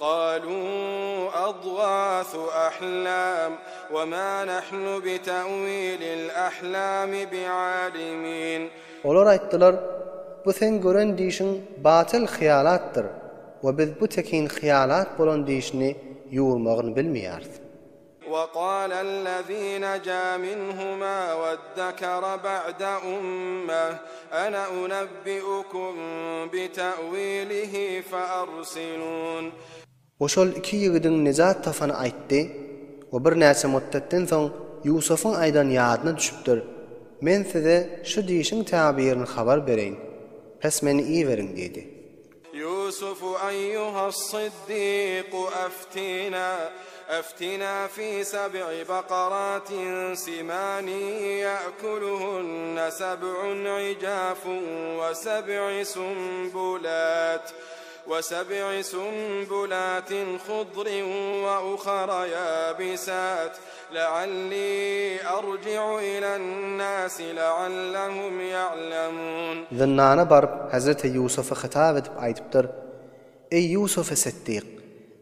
قالوا أضغاث أحلام وما نحن بتأويل الأحلام بعالمين. Olar aytdılar, bu sen gören dişin batıl hiyalattır ve biz bu tekin hiyalat bolan dişini yuğurmağını bilmeýärdi. وقال الذي نجا منهما وادكر بعد أمة أنا أنبئكم بتأويله فأرسلون. Oşol iki ýigidin nejat tafany aýtdy we bir näçe muddatdan soň Ýusufyň aýdan ýadyna düşüpdir. Men size şu dişiň tabirini habar bereýin. Pes meni iýeriň dedi. يوسف أيها الصديق أفتنا في 7 بقرات سمان يأكلهن 7 عجاف و7 سنبلات خضر وأخر يابسات لعلي أرجع إلى الناس لعلهم يعلمون. Zannana barıp Hazreti Yusuf'a hitap edip aýdypdyr: Ey Yusuf Siddiq,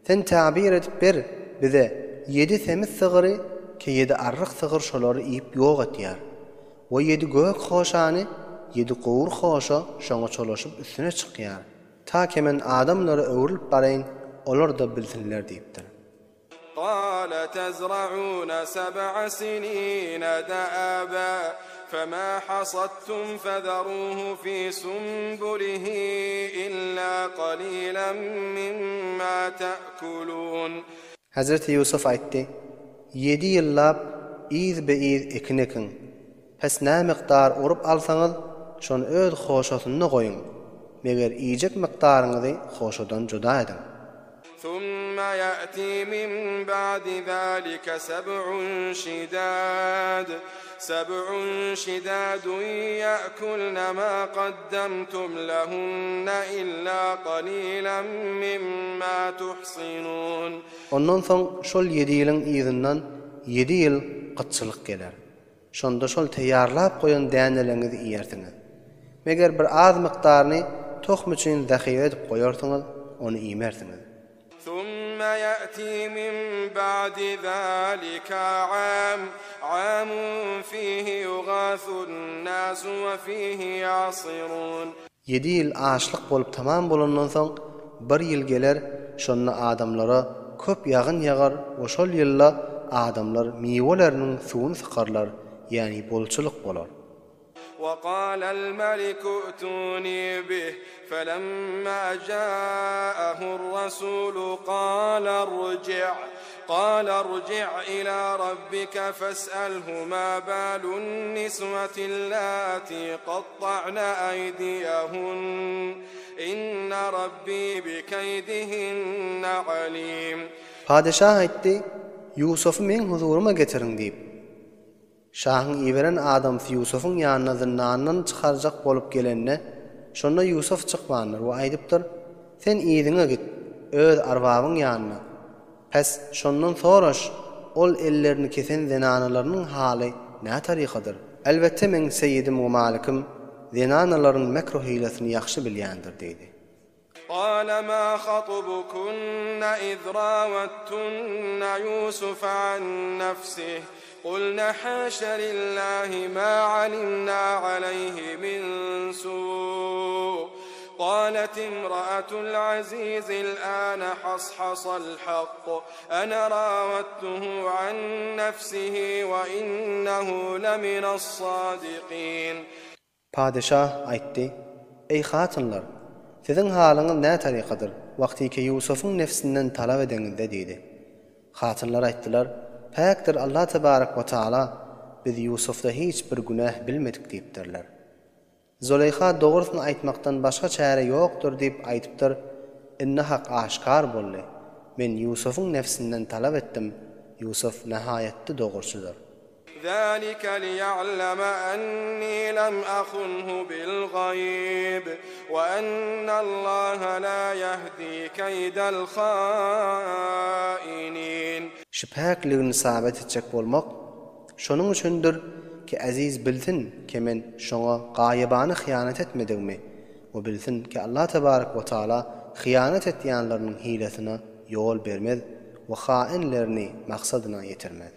sen tabir edip ber bize 7 semiz sygyry ki 7 arryk sygyr şolary iýip ýok etýär. O 7 gök hoşany 7 gowur hoşa şoňa çolaşyp üstüne çykýar. Ta ki men adamlary öwrülip baraýyn, olar da bilsinler diýipdir. قال تزرعون 7 سنين دأبا فما حصدتم فذروه في سنبله إلا قليلا مما تأكلون. Hazreti Yusuf aýtdy: 7 ýyllap iz be iz ekin ekin. Pes nä miqdar urup alsaňyz şonu öz hoşasyna goýun. Meger iýjek miqdaryňyzy hoşadan juda edin. ثم يأتي من بعد ذلك 7 شداد يأكلن ما قدمتم لهن إلا قليلا مما تحصنون. Ondan soň şol 7 ýylyň izinden 7 ýyl gıtçylyk geler. Şonda şol teýarlap goýan däneleňizi iýersiňiz. Meger bir az miqdaryny tohum üçin zahire edip goýarsyňyz, onu iýmersiňiz. ثم يأتي من بعد ذلك عام فيه يغاث الناس وفيه يعصرون. 7 ýyl açlyk bolup tamam bolandan soň bir ýyl geler, şonda adamlara köp ýagyn ýagar, o şol ýylda adamlar miweleriniň suwuny sykarlar, ýani bolçylyk bolar. وقال الملك ائتوني به فلما جاءه الرسول قال ارجع إلى ربك فاسأله ما بال النسوة اللاتي قطعن أيديهن إن ربي بكيدهن عليم. Padişah aýtdy: Yusufy men huzuruma getirin diýip. Şahyň iýeren adam Yusufyň ýanyna zindandan çykarjak bolup gelenine şonda Yusuf çykmandyr we aýdypdyr: Sen iýdiňe git, öz arwabyň ýanyna. Pes şondan soraş, ol ellerini kesen zinanalarynyň haly nä tarykadyr? Elbette men seyyidim we malikim zinanalaryň mekruh hilesyni ýaxşy bilýändir diýdi. قال ما خطبكن إذ راوتن يوسف عن نفسه قلنا حاش لله ما علمنا عليه من سوء قالت امرأة العزيز الآن حصحص الحق أنا راودته عن نفسه وإنه لمن الصادقين. Padişah aýtdy: Ey hatynlar, siziň halyňyz nä tarykadyr? Wagtyki Yusufyň nefsinden talap edeňizde diýdi. Hatynlar aýtdylar: Päkdir Allah tebarek we taala, biz Yusufda hiç bir günah bilmedik diýipdirler. Zoleyha dogrusyny aýtmakdan başga çäre ýokdur diýip aýdypdyr. Inne hak aşkar boldy. Men Yusufyň nefsinden talap etdim. Yusuf nähaýetde dogruçydyr. ذلك ليعلم أني لم أخنه بالغيب وأن الله لا يهدي كيد الخائنين. Şüphäkligini sabit etjek bolmak şonuň üçindir ki aziz bilsin ki men şoňa gaýybany hyýanat etmedigmi? O bilsin ki Allah tebarek we taala hyýanat etýänleriň hilesine yol bermez we hainlerini maksadyna ýetirmez.